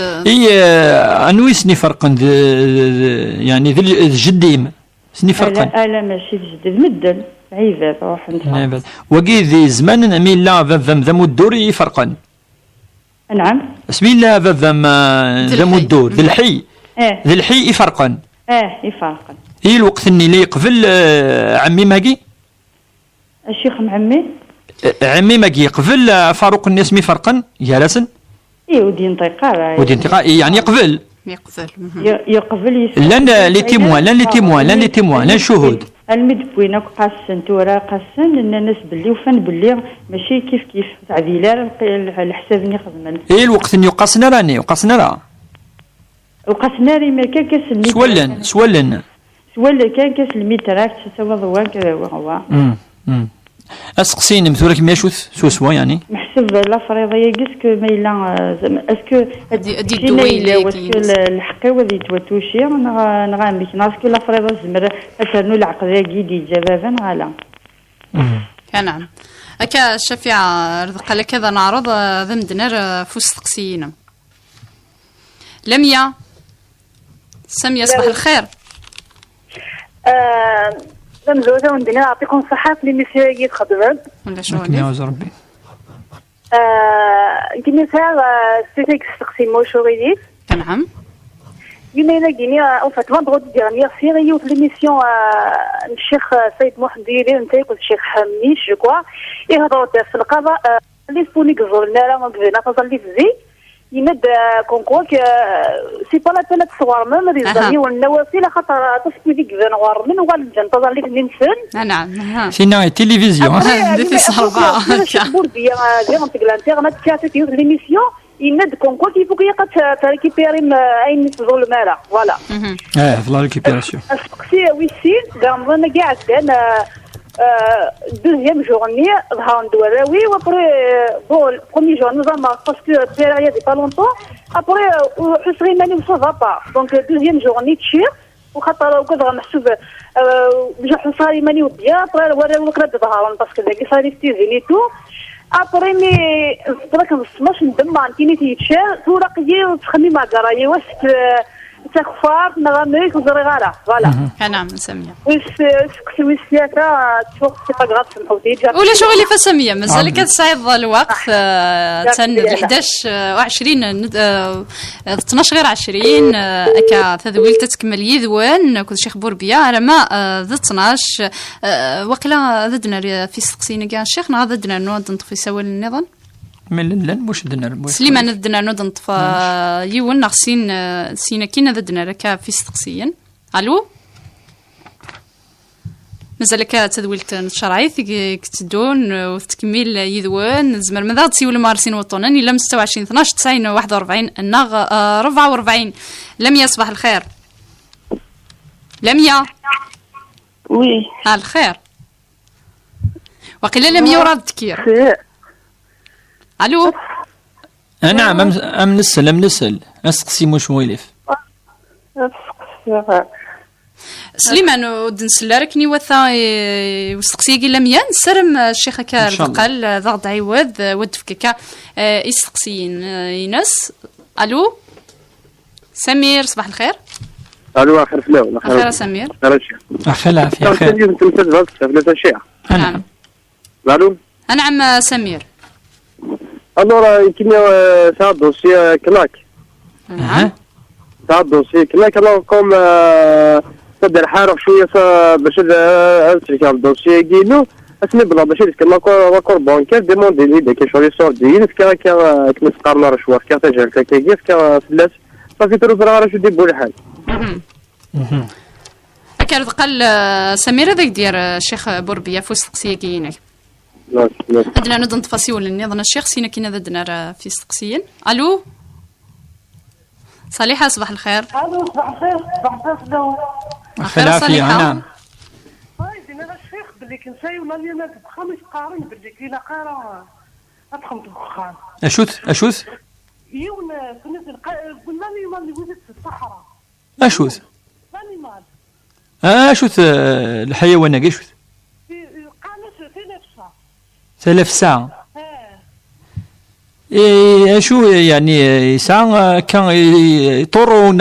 انوي سني فرقن يعني ذي الجديم سني فرقن لا ماشي الجديد مدن عيبات روح انت. وكي ذي زمان مين لا فم ذم الدور يفرقن. نعم. اسمي لا فم ذم الدور ذي الحي. ذي الحي يفرقن. يفرقن. هي الوقت اني اللي يقبل عمي ماكي. الشيخ معمي. عمي ماكي يقبل فاروق الناس مي فرقن جالسن. ودي انتقال. ودي انتقال يعني يقبل. يقبل لان لي تيموان لان شهود. المدبوين قاسن تورا قاسن ان الناس باللي وفن باللي ماشي كيف تعديلات الحساب اللي خدمن. الوقت اني قاسنا راني وقاسنا ري ما كان كاس سولن كان كاس الميتراك تسوى ضوان كذا وهو. اسقسين مثورك ماشوث سوسوا يعني محسب لا فريضيه كاسكو ما الا اسكو دي دويله واسكو الحقي وذي توتوشي نغامك ناسكو لا فريضه زمر اترنو العقد كيدي جبابا غالا. نعم هكا الشفيعه رزق لك كذا نعرض ذم دينار فوس تقسينا. لميا سمية صباح الخير. مزوجة وندينا نعطيكم صحة في ليميسيون يتخدمت ولا شو يعوز ربي. كيما ساعة سيتيك استقسيمو شوريديف. نعم. كيما إلا كيني أو فات فاندغودي ديغنيغ سيريو في ليميسيون الشيخ سيد محمد يلي نتايق والشيخ حميش جو كوا يهضروا في القضاء اللي فونيك زورنا راه ما كفينا فظل في زي يمد كونكوك سي با لا بين تصور ما ريزالي والنوافل خاطر تصفي ديك فانوار من والجن تظل لك ننسن. نعم. سينا تيليفزيون. دي صربا. بورديا ديال الانترنت كاتب في ليميسيون يمد كونكوك يفوك يقات تريكيبيري اين نسبوا المالا فوالا. فلا ريكيبيراسيون. اسقسي ويسين كامل كاع عندنا deuxième journée ظهر ندوراوي وابري بون بروميي جور نو زعما باسكو بيريا دي با لونطون ابري حسري ماني وصافا با دونك دوزيام جورني تشير وخاطر وكذا محسوب بجا حصاري ماني وبيا ابري وراو كرا ظهرون باسكو داك صاري ستيزيني تو ابري مي برك نصمش ندم عندي تيتشير توراقي وتخمي مع قرايه واش تخفار نغاميك وزريغالا فوالا. نعم سمية. ويس سياسة تشوف سي با غاف سمحوتي. ولا شغل اللي فسمية مازال كتصعيد الوقت تن 11 و20 12 غير 20 هكا تذويل تتكمل يذوان كل شيخ بوربيا على ما ذا 12 وقيلا ذدنا في سقسينا كاع شيخنا ذدنا نوض نطفي سوال النظام. من واش دنا سليمان دنا نوض نطفى يون نغسين سينا كينا دنا لك في استقسيا. الو مازالك تدويلت الشرعي تدون وتكميل يذوان زمر ماذا تسيول مارسين وطنان الى 26 12 90 41 النغ 44. لميا صباح الخير. لميا وي الخير وقيل لميا ورا التكير. الو نعم ام نسال اسقسي مش مويلف سليمان ودنسلا ركني وثا وسقسي قيل لميا نسرم الشيخ كار قال ضغط عوض ودفكك يسقسين ينس. الو سمير صباح الخير. الو اخر فلو اخر سمير اخر العافيه خير. نعم الو نعم سمير. Alors, il y a ça dossier claque. Ça dossier claque. Alors, comme ça de الحارة شوية باش أنسلك على الدوسية كيلو أسمي بلا باش يدك لاكور بانكير ديموندي لي داك شوري صور ديال كا كما تقارنا رشوة كا تجعل كاكيف كا فلاس صافي تروح راه شو ديبو الحال. أكاد قال سمير هذاك ديال الشيخ بوربيا فوس تقسية كينك. عندنا نضن تفاصيل النظام الشيخ سينا كينا ذدنا في استقسيين. الو صالحه صباح الخير. الو صباح الخير. صباح الخير صالحه. نعم دينا الشيخ باللي كنساي ولا لي ناس بخمس قارن باللي كاينه قاره ادخل الدخان اشوث يون كنا قلنا لي مال ولدت في الصحراء اشوث مال اشوث الحيوان كيشوث ثلاث ساعة. شو يعني ساعة كان يطرون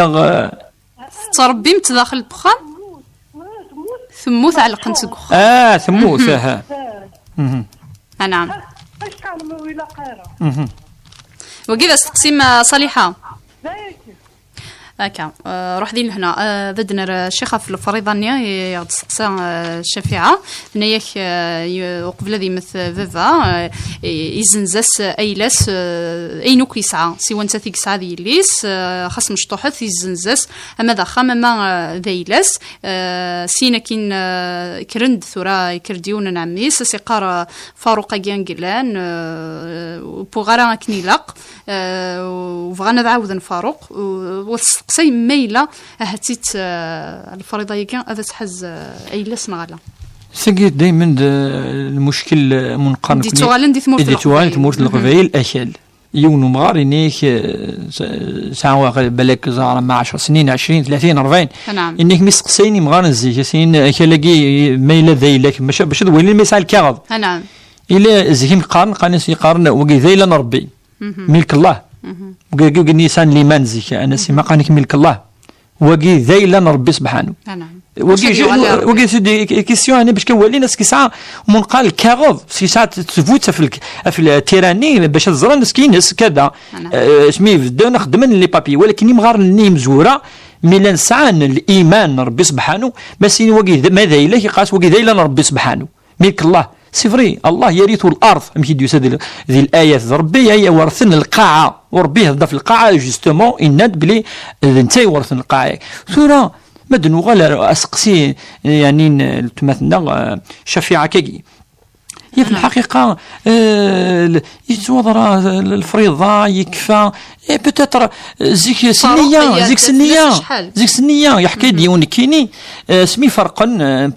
تربي متداخل الدخان ثموث على قنتك ثموث نعم. وكذا استقسيم صالحة هكا روح دين هنا بدنا الشيخة في الفريضة نيا يغتسقسا الشفيعة نياك وقبل ذي مثل فيفا يزنزس أيلاس أينوك يسعى سوى انت ثيك سعى ذي ليس خاص مشطوحة يزنزس أما ذا خامما ذي ليس سينا كين كرند ثورا كرديون نعميس سيقار فاروق جانجلان وبوغارا كنيلاق وفغانا ذعوذن فاروق قصي ميلة هاتيت الفريضة يكان هذا تحز أي لسنا غلا سجد دائما المشكل منقارن دي توالن دي ثمورت الغفايل أكل يوم مغار إنك ساعة بالك زار مع 10 سنين 20 30 40 نعم إنك مسقسيني مغار الزيج سين كلاقي ميلة ذي لك مش بشد وين المسال كاغض نعم إلى زهم قارن يقارن وقي ذي لنا ربي ملك الله وقال النيسان اللي منزك أنا سي ما قانك ملك الله وقي ذيلا ربي سبحانه وقي سيدي كيسيون أنا باش كنولي ناس كيسعى ومن قال كاغض في ساعة تفوت في التيراني باش تزرى ناس كينس كذا سمي بداو خدمن لي بابي ولكن يمغار لي مزوره ميلا نسعان الإيمان ربي سبحانه بس وقي ماذا إله يقاس وقي ذيلا ربي سبحانه ملك الله سيفري الله يرث الارض ماشي ديوس هذه الايات ربي هي ورثنا القاعه وربي هذا في القاعه جوستومون يناد بلي انت ورثنا القاعه سوره مدنو غلا اسقسي يعني تمثلنا شفيعه كي هي في الحقيقه يتوضر الفريضه يكفى بتاتر زيك سنيه يحكي ديون كيني سمي فرقا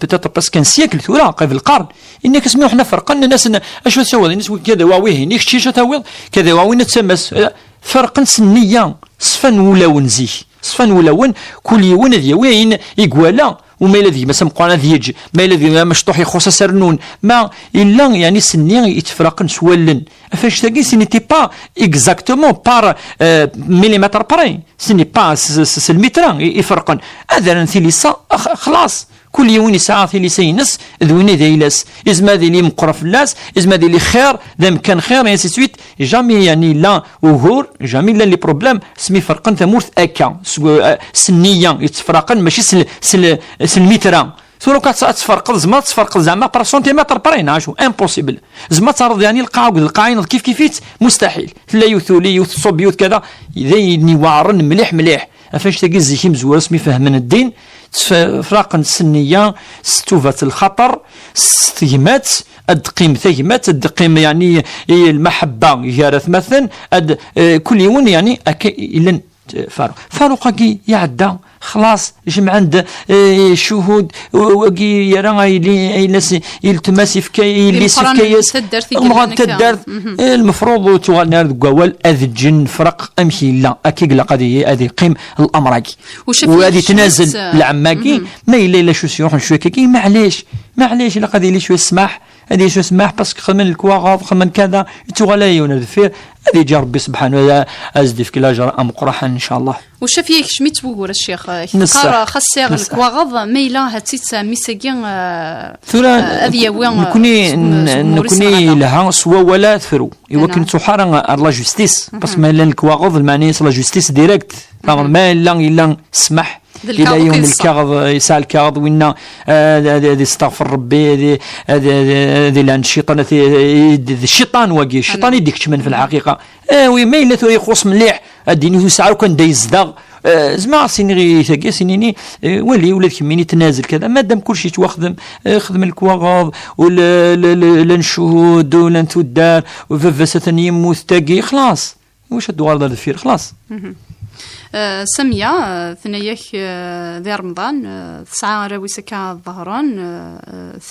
بتاتر باسكو سيكل ثورا قبل القرن انك سميو حنا فرقا الناس اش تسوي الناس كذا واويه نيك شي تاويض كذا واوين تسمس فرقا سنيه صفن ولا زيك صفن ولا كل يوم ذي وين يقوالا وما الذي ما سمقنا ذيج ما الذي مشطوح يخص سرنون ما الا يعني سني يتفرقن سوالن فاش تاكي سي نيتي با اكزاكتومون بار مليمتر بري سي ني با المتر يفرقن هذا ثليسا خلاص كل يوم ساعة ثليسا ينس ذويني ذيلاس إزما ذي لي مقرف الناس إزما ذي لي خير ذا مكان خير يعني سويت جامي يعني لا وهور جامي لا لي بروبليم سمي فرقن ثمورث أكا سنية يتفرقن ماشي سلميترا سورو كتفرق زعما تفرق زعما بار سنتيمتر برين عاشو امبوسيبل زعما تعرض يعني القاعين كيف مستحيل لا يوثولي يوث صوب كذا يذيني واعرن مليح فاش تلقى زيكي مزور اسمي فهمنا الدين فراق السنيه ستوفه الخطر ستيمات الدقيم ثيمات الدقيم يعني المحبه يارث مثلا كل يوم يعني الا فاروق كي يعدى خلاص جمع عند شهود وكي يرى يلس يلتمس في كي يلس في كيس تدار المفروض توغنار قوال اذجن فرق امشي لا اكيد لا قضيه هذه قيم الامر وهذه تنازل العماكي ما الا شو سيروح شويه كي معليش لا قضيه لي شويه السماح هذه شو سماح باسكو خدمن الكواغاض خدمن كذا يتوغلا يونفير هذه جا ربي سبحانه وتعالى ازدي في كلا جرى مقرحا ان شاء الله وش فيك شميت بوغور الشيخ قرا خاصير الكواغاض ميلا هاتيت ميساكين هذه وين نكوني لها سوا ولا ثرو ايوا كنت حارا لا جوستيس باسكو ما الكواغاض المعني لا جوستيس ديريكت ما الا سمح إلى يوم الكاغض يسعى الكاغض وإن هذه استغفر ربي هذه لأن الشيطان واقي الشيطان يديك تشمن في الحقيقة وما إلا ثوري يخص مليح الدين يسعى وكان دا يزدغ زعما سيني غي ثقي سينيني ولي ولاد كميني تنازل كذا مادام كل شيء تواخدم خدم الكواغاض ولا نشهود ولا نتودار وفاسة يموت تاقي خلاص واش الدوار هذا الفير خلاص سمية ثنياك ذي رمضان تسعى راوي سكا الظهران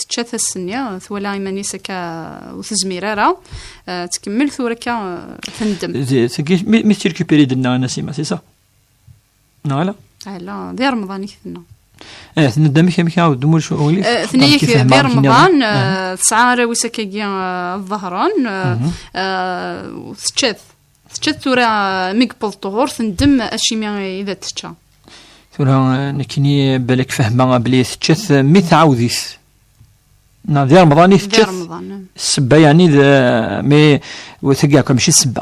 تشاث السنية ثولا إيماني سكا وثزميرارا تكمل ثوركا تندم ميستير كيبيري دنا نسيمة سيسا لا ذي رمضان يثنى ندمي كم كاو دمول شو أولي ثنياك ذي رمضان تسعى راوي سكا الظهران تشاث تشتورا ميك بالطهور تندم اشيمي اذا تشا ثورا نكني بالك فهمها بلي تشث مي تعاوديث ذي رمضان تشث السبه يعني مي وثقاك ماشي السبه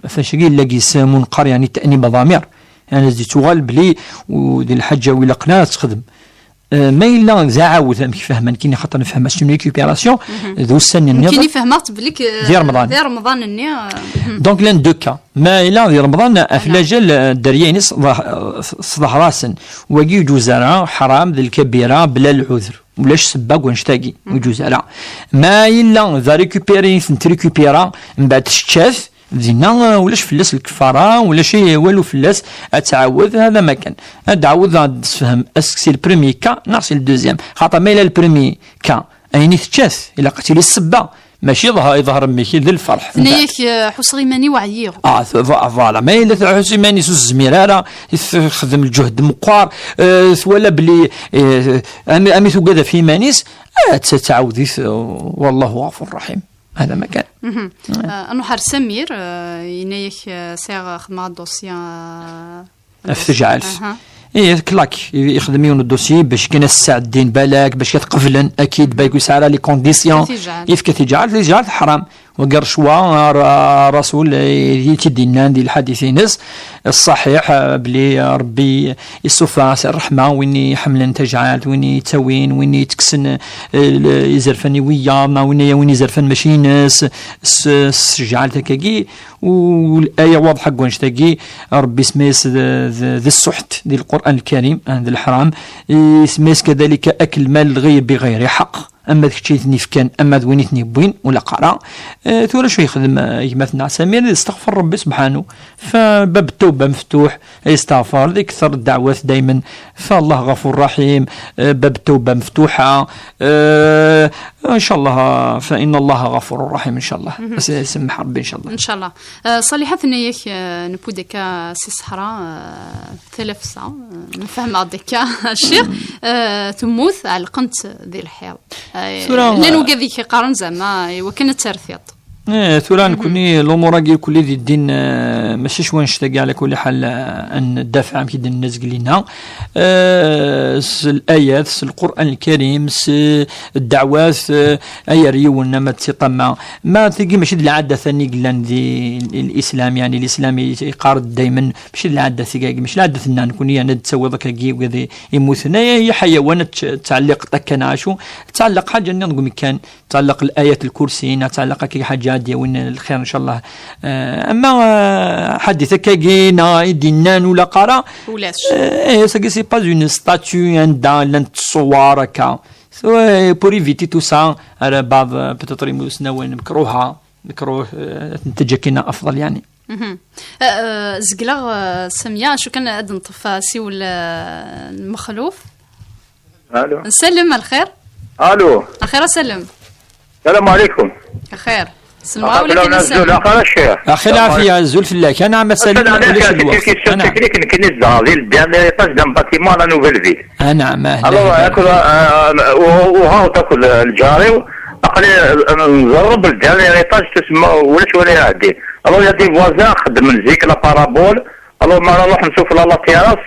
فاش قيل لاقيس منقر يعني تأنيب ضمير يعني زي تغال بلي ودي الحاجه ولا قناه تخدم ما إلا زعاود كيف فهمان كيني خاطر نفهم شنو ريكوبيراسيون ذو السن النيض كيني فهمت بليك ديال رمضان الني دونك لان دو كا ما إلا ديال رمضان افلاجل الدرياني صدح راسن وكي جوزارا حرام ذي الكبيره بلا العذر ولاش سباق ونشتاقي وجوزارا ما إلا ذا ريكوبيري نتريكوبيرا من بعد تشاف زينا ولاش فلس الكفاره ولا شيء والو فلس اتعاود هذا ما كان اتعاود تفهم اسكسي البريمي كا ناقص الدوزيام خاطر ما الى البريمي كا ايني تشاف الا قتلي السبه ماشي يظهر ميكي ذي الفرح نيك حسغيماني وعيير فوالا ما الا حسغيماني سوس الزميراره يخدم الجهد مقار ولا بلي امي توقد في مانيس تعاودي والله غفور رحيم هذا مكان. أنو حار سمير ينايك ساغ خدمة دوسيا افتجعلف كلاك يخدم يون الدوسي باش كاين الساعدين بالك باش يتقفلن اكيد بايكو سعر لي كونديسيون يفك تجعل حرام وقر شوا رسول يتدينا دي الحديثينس الصحيح بلي ربي يسوفا الرحمه ويني حملا تجعل ويني توين ويني تكسن يزرفني ويا ويني يزرفن ماشي ناس السجعل تكاكي والايه واضحه كونشتاكي ربي سميس ذي السحت ديال القران الكريم ذي الحرام سميس كذلك اكل مال الغير بغير حق اما ذاك الشيء نيفكان اما ذوينيتني بوين ولا قرا ثورة شو يخدم يمثلنا سمير يستغفر ربي سبحانه فباب التوبه مفتوح يستغفر يكثر الدعوات دائما فالله غفور رحيم باب التوبه مفتوحه ان شاء الله فان الله غفور رحيم ان شاء الله سمح ربي ان شاء الله ان شاء الله صالحة ثنيك نبودك سي صحراء 3 ساعة نفهم عندك الشيخ تموت على القنت ذي الحياة لانه كذيك قارن زعما وكانت ترثيط ثوران كوني الامور كل ذي الدين ماشي شويه نشتاق على كل حال ان ندافع عن كيد الناس قلينا الايات القران الكريم الدعوات اي ريونا ما تطمع ما تلقي ماشي العاده ثاني قلنا دي الاسلام يعني الاسلام يقارد دائما ماشي العاده ثقاقي ماشي العاده ثنا نكون انا تسوي ذاك كي وكذا يموتنا هي حيوانات تعلق تكناشو تعلق حاجه نقول كان تعلق الايات الكرسي تعلق كي حاجه ديال وين الخير ان شاء الله اما حديثك كاينا يدينان ولا قرا ولاش سا سي با اون ستاتيو ان تصور هكا بور ايفيتي تو سا على بعض بتطري مسنوين مكروه نتج كينا افضل يعني زقلا سميا شو كان ادن طفاسي ولا المخلوف الو نسلم الخير الو الخير سلم السلام عليكم الخير سلموا عليكم اخي العافيه زول في الله كان عم سلم ولا الوقت انا تكنيك كنيزا ديال ديال دام باتيمون لا نوفيل فيل نعم الله ياكل وها تاكل الجاري اقلي نجرب الديال تسمى ولا يعدي الله يا دي فوازان خدم من زيك لا بارابول الله ما نروح نشوف لا تيراس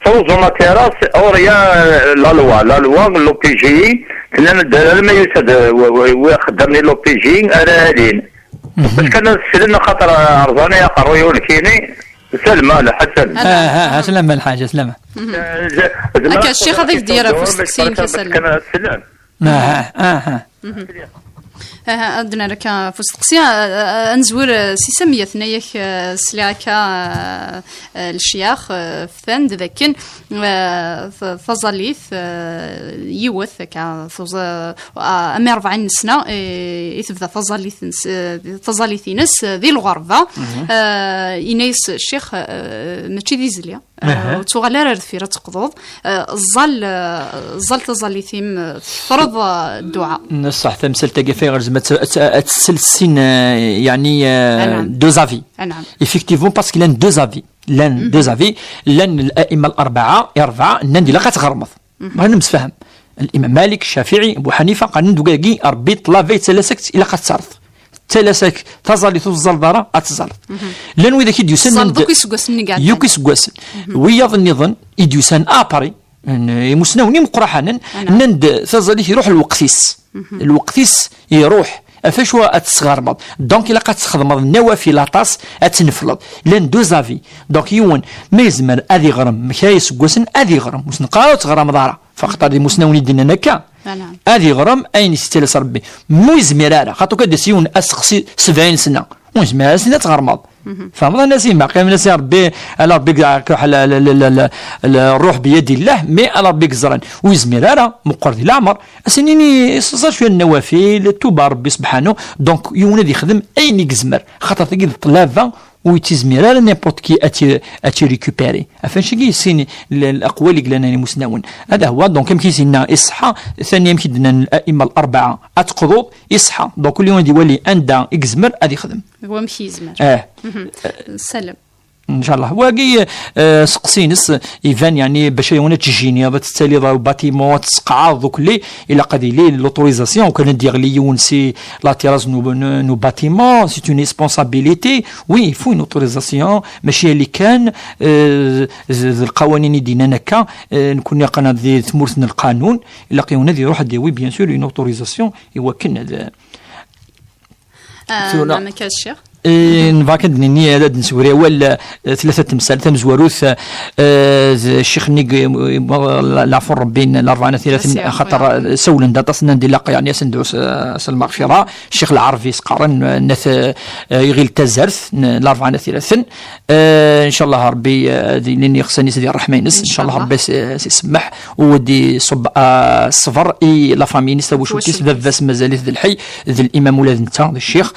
توزو لا تيراس اوريا لا لوا لو بي جي كنا ندير ما يسد وخدمني لو بي جي ارالين باش كان سلمنا خاطر ارزاني قرويون كيني سلمى لا حسن سلمى الحاجه سلمى هكا الشيخ هذيك دايره في السكسين كيسلم كان السلام عندنا لك فستقسيا نزور سي سمية ثنايك سلاكا الشياخ فثان ذاكن فظليث يوث كا أمي 40 سنة يثبت فظليثينس ذي الغربة إنيس الشيخ ماشي ذي زليا وتغالر رثفيرة تقضض ظل تظليثيم فرض الدعاء صح تمثل تلقى في غرز تسلسين يعني دو زافي effectivement parce qu'il a deux avis لان الائمه الاربعه نندي لا كتغرمض ما نمسفهم الامام مالك الشافعي ابو حنيفه قال ندوكي ربي طلافي ثلاثه الى قد صرت تلاسك تزالي توزل دارا اتزال لان وإذا كي ديوسن دوك يسقسني قاعد يوك يسقسن ويظن نظن يديوسن ابري مسناوني مقرحانا نند تزالي يروح الوقتيس يروح افاشوا اتسغرمض دونك الا قاتخدمض النوافي لاطاس اتنفلض لان دو زافي دونك يون ما يزمر ادي غرم مكايس كوسن ادي غرم مسنقاو تغرم دارا فقط هذه مسناوني دينا نكا ادي غرم اين ستيلس ربي مو يزمر خاطر كدا سيون اسقسي 70 سنه مو يزمر سنه تغرمض فهمت الناس ما قيم الناس ربي على ربي الروح بيد الله مي على ربي زران ويزمر مقرد العمر اسنيني صار شويه النوافل توبا ربي سبحانه دونك يوناد يخدم اين يزمر خاطر تلقى الطلابه ويتزمر نيبورت كي اتي ريكوبيري افاش كيسين الاقوال اللي قلنا مسناون هذا هو دونك يمكن يسينا اصحى ثانيا يمكن لنا الائمه الاربعه اتقضوا اصحى دونك كل يوم يولي اندا يزمر ادي يخدم هو مشي يزمر سلام ان شاء الله واقي سقسينس ايفان يعني باش يونا تجيني بالتالي ضاو باتيمون تسقعاض وكلي الا قادي لي لوتوريزاسيون كان ندير لي يونسي لا تيراز نو باتيمون سي اون ريسبونسابيلتي وي فو اون اوتوريزاسيون ماشي اللي كان القوانين ديالنا هكا نكون قناه ثمورتنا القانون الا قيونا دي روح دي وي بيان سور اون اوتوريزاسيون يوكلنا نعم كالشيخ نفاكد ني هذا نسوري ولا ثلاثه تمثال تمزوروث الشيخ نيك العفو ربي الاربعه ثلاثه خاطر سولن داطس ندير يعني سندوس المغفره الشيخ العرفي سقارن نث يغيل تزرث الاربعه ثلاثه ان شاء الله ربي لاني خصني سيدي الرحمن ان شاء الله ربي يسمح ودي صب الصفر اي لا فامي نستوي شو كيس بس مازال ذي الحي ذي الامام ولاد نتا الشيخ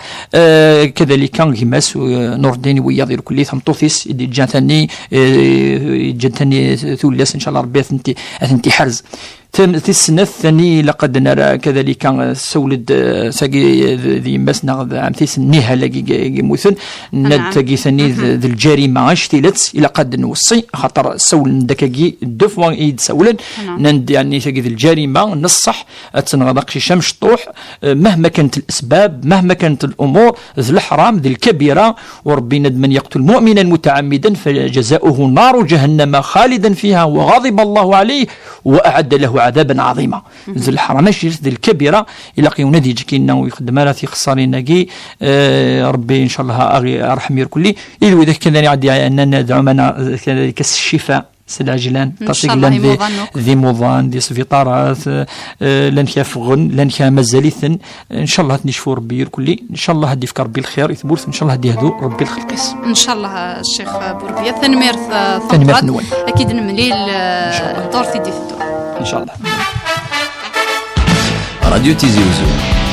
كذلك كان غيماس نور الدين ويا ديال كليه ثمطوثيس جا ثاني ثوليس ان شاء الله ربي ثنتي حرز في السنة الثانية لقد نرى كذلك سولد ساقي ذي مسنا عم تيس نيها لاقي مثل نتاقي ثاني ذي الجريمة اشتيلت إلى قد نوصي خاطر سول دكاقي دف وان ايد سولن نند يعني ثاقي ذي الجريمة نصح تنغضق شمش طوح مهما كانت الأسباب مهما كانت الأمور ذي الحرام ذي الكبيرة وربي ند من يقتل مؤمنا متعمدا فجزاؤه نار جهنم خالدا فيها وغضب الله عليه وأعد له عذابا عظيما ذي الحرام ماشي ذي الكبيره الا قيونا دي جكينا ويخدم راه في خساريناكي ربي ان شاء الله ارحم كلي الا اذا كان يعدي اننا ندعو منا كذلك الشفاء سيد عجلان تصيغلان ذي موضان ذي سفيطارات لن يفغن لن مازاليثن ان شاء الله نشفو ربي كلي ان شاء الله هدي فكر ربي الخير يثبت ان شاء الله هدي هدو ربي الخلقيس ان شاء الله الشيخ بوربيه ثنميرث اكيد نمليل الدور في دي في الدور ان شاء الله. راديو تيزي وزو.